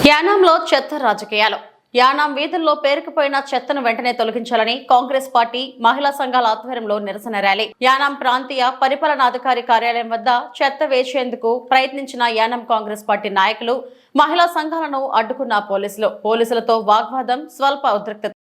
యానాంలో చెత్త రాజకీయాలు. యానాం వీధుల్లో పేరుకుపోయిన చెత్తను వెంటనే తొలగించాలని కాంగ్రెస్ పార్టీ మహిళా సంఘాల ఆధ్వర్యంలో నిరసన ర్యాలీ. యానాం ప్రాంతీయ పరిపాలనాధికారి కార్యాలయం వద్ద చెత్త వేసేందుకు ప్రయత్నించిన యానాం కాంగ్రెస్ పార్టీ నాయకులు, మహిళా సంఘాలను అడ్డుకున్న పోలీసులతో వాగ్వాదం, స్వల్ప ఉద్రిక్తత.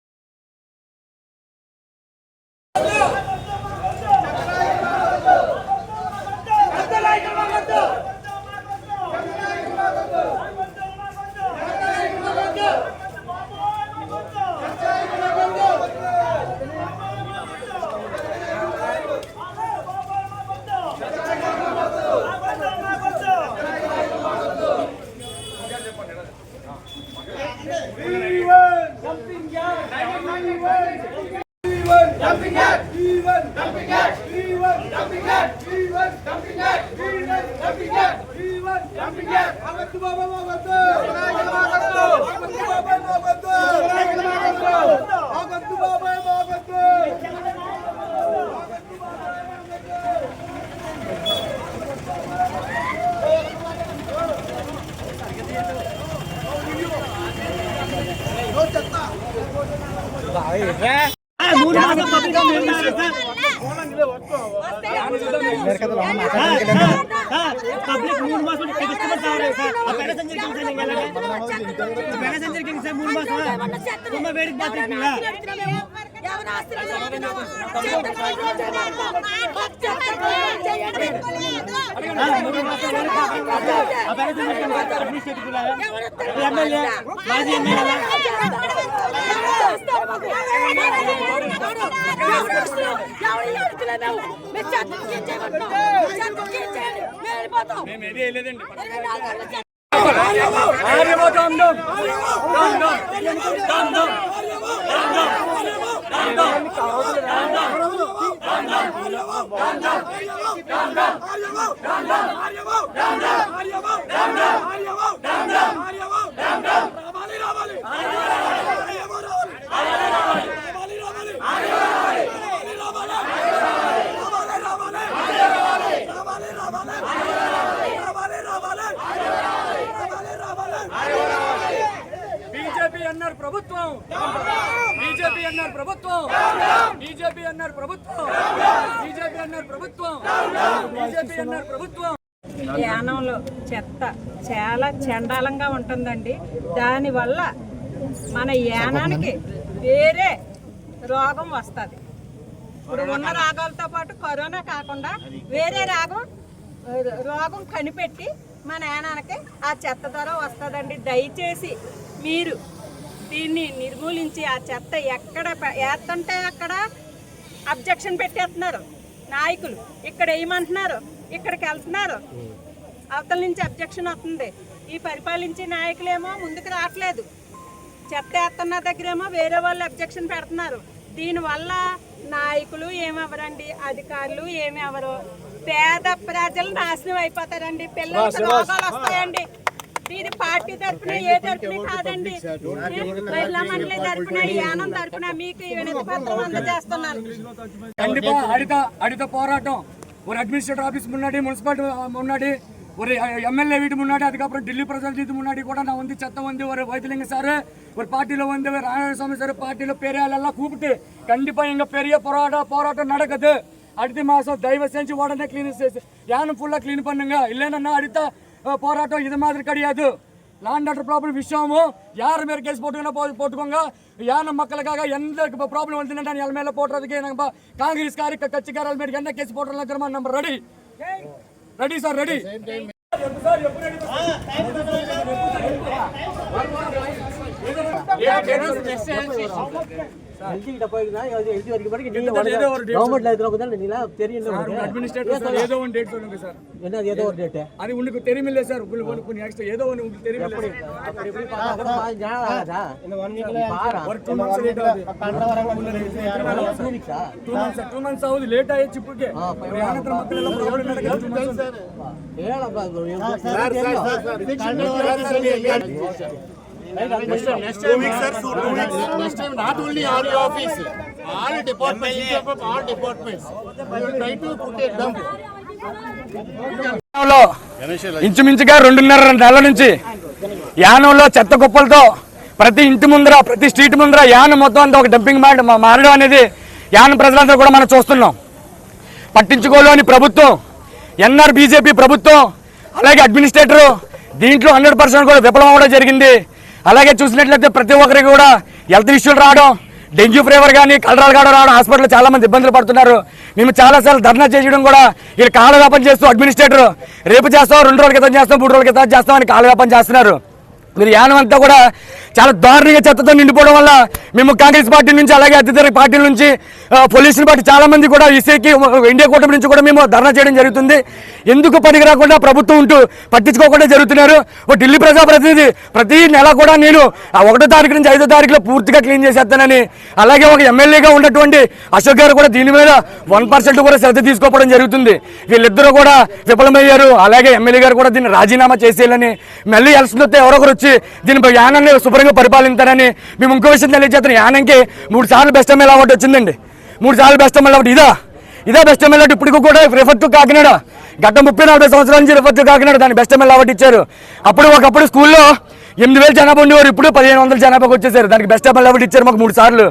యానంలో చెత్త చాలా చండాలంగా ఉంటుందండి. దానివల్ల మన యానానికి వేరే రోగం వస్తుంది. ఇప్పుడు ఉన్న రోగాలతో పాటు కరోనా కాకుండా వేరే రోగం కనిపెట్టి మన యానానికి ఆ చెత్త ద్వారా వస్తుందండి. దయచేసి మీరు దీన్ని నిర్మూలించి ఆ చెత్త ఎక్కడ వేస్తుంటే అక్కడ అబ్జెక్షన్ పెట్టేస్తున్నారు నాయకులు. ఇక్కడ వేయమంటున్నారు, ఇక్కడికి వెళ్తున్నారు, అవతల నుంచి అబ్జెక్షన్ వస్తుంది. ఈ పరిపాలించే నాయకులేమో ముందుకు రావట్లేదు. చెత్త వేస్తున్న దగ్గరేమో వేరే వాళ్ళు అబ్జెక్షన్ పెడుతున్నారు. దీనివల్ల నాయకులు ఏమవరండి, అధికారులు ఏమవరు, పేద ప్రజలు నాశనం అయిపోతారండి. పిల్లలకి రోగాలు వస్తాయండి. దీని పార్టీ తరఫున ఏ తరఫున కాదండి, మహిళా మండలి తరఫున, యానం తరఫున మీకు వినతి పత్రం అందజేస్తున్నాను. அடுத்த போராட்டம் ஒரு அட்மினிஸ்ட்ரேட்டர் ஆஃபீஸ் முன்னாடி, முனிசிபாலிட்டி முன்னாடி, ஒரு எம்எல்ஏ வீட்டு முன்னாடி, அதுக்கப்புறம் டெல்லி பிரசிடென்ட் முன்னாடி கூட நான் வந்து சத்தம் வந்து ஒரு வைத்திலிங்க சார், ஒரு பார்ட்டியில் வந்து ராமசாமி சார் பார்ட்டியில் பெரிய ஆளெல்லாம் கூப்பிட்டு கண்டிப்பாக எங்கள் பெரிய போராட்டம் நடக்குது. அடுத்த மாதம் தயவு செஞ்சு உடனே யானை ஃபுல்லாக க்ளீன் பண்ணுங்க. இல்லைன்னா அடுத்த போராட்டம் இது மாதிரி கிடையாது. லாண்ட் ஆர்டர் ப்ராப்ளம் விஷயமும் யார் மேலே கேஸ் போட்டுக்கோங்க. யானை மக்களுக்காக எந்த ப்ராப்ளம் வந்துன்னா என் மேலே போடுறதுக்கு நம்ம காங்கிரஸ்காரி கட்சிக்காரர் மேலே என்ன கேஸ் போட்டுறோம் நம்ம ready sir, ready. Next time, not only our office, all departments, all departments. We will try to put a dump. ఇంచుమించుగా 2.5 నెలల నుంచి యానంలో చెత్త కుప్పలతో ప్రతి ఇంటి ముందర ప్రతి స్ట్రీట్ ముందర యానం మొత్తం అంతా ఒక డంపింగ్ మారడం అనేది యానం ప్రజలందరూ కూడా మనం చూస్తున్నాం. పట్టించుకోలేని ప్రభుత్వం, ఎన్ఆర్ బీజేపీ ప్రభుత్వం, అలాగే అడ్మినిస్ట్రేటరు దీంట్లో 100% కూడా విఫలం అవ్వడం జరిగింది. అలాగే చూసినట్లయితే ప్రతి ఒక్కరికి కూడా హెల్త్ ఇష్యూలు రావడం, డెంగ్యూ ఫీవర్ కానీ కలరాలు కావడం రావడం, హాస్పిటల్లో చాలా మంది ఇబ్బందులు పడుతున్నారు. మేము చాలాసార్లు ధర్నా చేయడం కూడా వీళ్ళు కాలవ్యాపం చేస్తూ అడ్మినిస్ట్రేటర్ రేపు చేస్తాం, 2 రోజుల క్రితం చేస్తాం, 3 రోజుల క్రితం చేస్తాం అని కాలవ్యాపం చేస్తున్నారు. మీరు యానం అంతా కూడా చాలా దారుణంగా చెత్తతో నిండిపోవడం వల్ల మేము కాంగ్రెస్ పార్టీ నుంచి అలాగే అతితర పార్టీల నుంచి పోలీసులు బట్టి చాలా మంది కూడా ఈసీకి ఇండియా కూటమి నుంచి కూడా మేము ధర్నా చేయడం జరుగుతుంది. ఎందుకు పనికి రాకుండా ప్రభుత్వం ఉంటూ పట్టించుకోకుండా జరుగుతున్నారు. ఒక ఢిల్లీ ప్రజాప్రతినిధి ప్రతి నెల కూడా నేను 1వ తారీఖు నుంచి 5వ తారీఖులో పూర్తిగా క్లీన్ చేసేస్తానని, అలాగే ఒక ఎమ్మెల్యేగా ఉన్నటువంటి అశోక్ గారు కూడా దీని మీద 1% కూడా శ్రద్ధ తీసుకోవడం జరుగుతుంది. వీళ్ళిద్దరూ కూడా విఫలమయ్యారు. అలాగే ఎమ్మెల్యే గారు కూడా దీన్ని రాజీనామా చేసేయాలని, మళ్ళీ ఎలక్షన్ వస్తే ఎవరొకరు వచ్చి దీని యానాన్ని శుభ్రంగా పరిపాలించారని మేము ఇంకో విషయం తెలియజేస్తున్నాం. యానంకి 3 సార్లు బెస్ట్ ఎమ్మెల్యే అవార్డు వచ్చిందండి. 3 సార్లు బెస్ట్ ఎమ్మెల్యే అవార్డు ఇదా బెస్ట్ ఎమ్మెల్యే అవార్డు. ఇప్పుడు కూడా రిఫర్ టు కాకినాడ గత 30-40 సంవత్సరాల నుంచి రిఫర్ టు కాకినాడ దాన్ని బెస్ట్ ఎమ్మెల్యే అవార్డు ఇచ్చారు. ఒకప్పుడు స్కూల్లో 8,000 జనాభా ఉండేవారు, ఇప్పుడు 1,500 జనాభాకి వచ్చేసారు. దానికి బెస్ట్ ఎమ్మెల్యే అవార్డు ఇచ్చారు మాకు 3 సార్లు.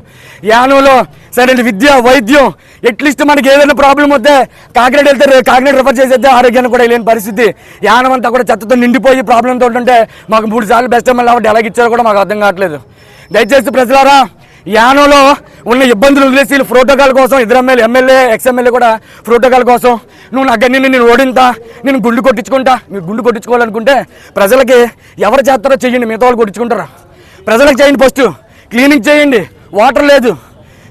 యానంలో సరే విద్య, వైద్యం, అట్లీస్ట్ మనకి ఏదైనా ప్రాబ్లం వస్తే కాకినాడ వెళ్తే కాకినాడ రిఫర్ చేసేస్తే ఆరోగ్యాన్ని కూడా లేని పరిస్థితి. యానం అంతా కూడా చెత్తతో నిండిపోయి ప్రాబ్లంతో ఉంటుంటే మాకు 3 సార్లు బెస్ట్ ఎమ్మెల్యే అవార్డు ఎలాగ ఇచ్చారో కూడా మాకు అర్థం కావట్లేదు. దయచేసి ప్రజలారా, యానంలో ఉన్న ఇబ్బందులు వదిలేసి ప్రోటోకాల్ కోసం ఎమ్మెల్యే ఎక్స్ఎమ్మెల్యే కూడా ప్రోటోకాల్ కోసం నేను ఓడింతా, నేను గుండు కొట్టించుకుంటా. మీరు గుండు కొట్టించుకోవాలనుకుంటే ప్రజలకి ఎవరు చేస్తారో చెయ్యండి, మిగతా వాళ్ళు కొట్టించుకుంటారా? ప్రజలకు చేయండి, ఫస్ట్ క్లీనింగ్ చేయండి. వాటర్ లేదు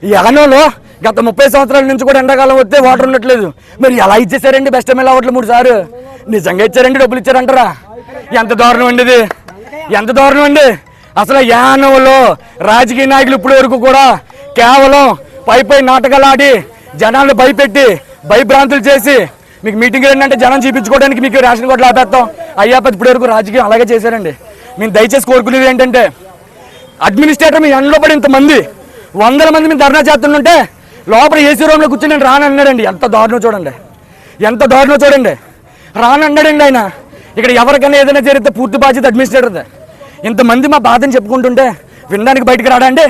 ఈ యానంలో. గత 30 సంవత్సరాల నుంచి కూడా ఎండాకాలం వస్తే వాటర్ ఉండట్లేదు. మరి ఎలా ఇచ్చేసారండి బెస్ట్ ఎమ్మెల్యే అవార్డులు 3 సార్లు? నిజంగా ఇచ్చారండి, డబ్బులు ఇచ్చారంటారా? ఎంత దారుణం అండి ఇది, ఎంత దారుణం అండి. అసలు యానంలో రాజకీయ నాయకులు ఇప్పటి వరకు కూడా కేవలం పై నాటకాలు ఆడి జనాలను భయపెట్టి భయభ్రాంతులు చేసి మీకు మీటింగ్ ఏంటంటే జనం చూపించుకోవడానికి మీకు రేషన్ కార్డులు ఆపేస్తాం అయ్యాపతి ఇప్పటి వరకు రాజకీయం అలాగే చేశారండి. మేము దయచేసి కోరుకునేది ఏంటంటే అడ్మినిస్ట్రేటర్ మీ ఎండలో పడి ఇంతమంది 100 మంది మేము ధర్నా చేస్తుంటే లోపల ఏసీ రూమ్లో కూర్చొని నేను రానన్నాడండి. ఎంత దారుణం చూడండి, ఎంత దారుణం చూడండి. రానన్నాడండి ఆయన. ఇక్కడ ఎవరికైనా ఏదైనా జరిగితే పూర్తి బాధ్యత అడ్మినిస్ట్రేటర్దే. ఇంతమంది మా బాధని చెప్పుకుంటుంటే వినడానికి బయటికి రాడండి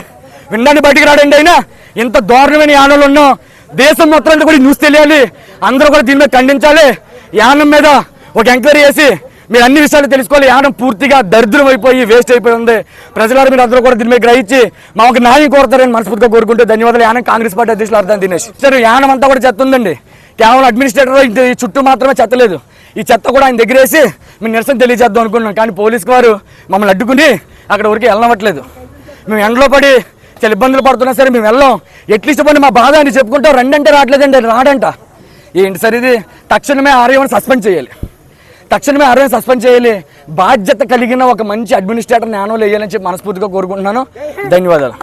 ఆయన. ఇంత దారుణమైన యానంలో ఉన్నాం. దేశం మొత్తం అంతా కూడా న్యూస్ తెలియాలి, అందరూ కూడా దీని మీద ఖండించాలి. యానం మీద ఒక ఎంక్వైరీ చేసి మీరు అన్ని విషయాలు తెలుసుకోవాలి. యానం పూర్తిగా దరిద్రం అయిపోయి వేస్ట్ అయిపోయి ఉంది. ప్రజలారు మీరు అందరూ కూడా దీని మీద గ్రహించి మా ఒక న్యాయం కోరుతారని మనస్ఫూర్తిగా కోరుకుంటే ధన్యవాదాలు. యానం కాంగ్రెస్ పార్టీ అధ్యక్షులు అర్థం దినేష్. సరే, యానం అంతా కూడా చెత్త ఉందండి. కేవలం అడ్మినిస్ట్రేటర్ ఈ చుట్టూ మాత్రమే చెత్త లేదు. ఈ చెత్త కూడా ఆయన దగ్గర వేసి మేము నిరసన తెలియజేద్దాం అనుకున్నాం. కానీ పోలీసు వారు మమ్మల్ని అడ్డుకుని అక్కడ వరకు వెళ్ళవట్లేదు. మేము ఎండలో పడి చాలా ఇబ్బందులు పడుతున్నా సరే మేము వెళ్ళాం. ఎట్లీస్ట్ పోనీ మా బాధ అని చెప్పుకుంటాం. రెండంటే రావట్లేదండి, రాడంట. ఏంటి సార్ ఇది? తక్షణమే ఆర్యవని సస్పెండ్ చేయాలి. బాధ్యత కలిగిన ఒక మంచి అడ్మినిస్ట్రేటర్ యానంలో వేయాలని చెప్పి మనస్ఫూర్తిగా కోరుకుంటున్నాను. ధన్యవాదాలు.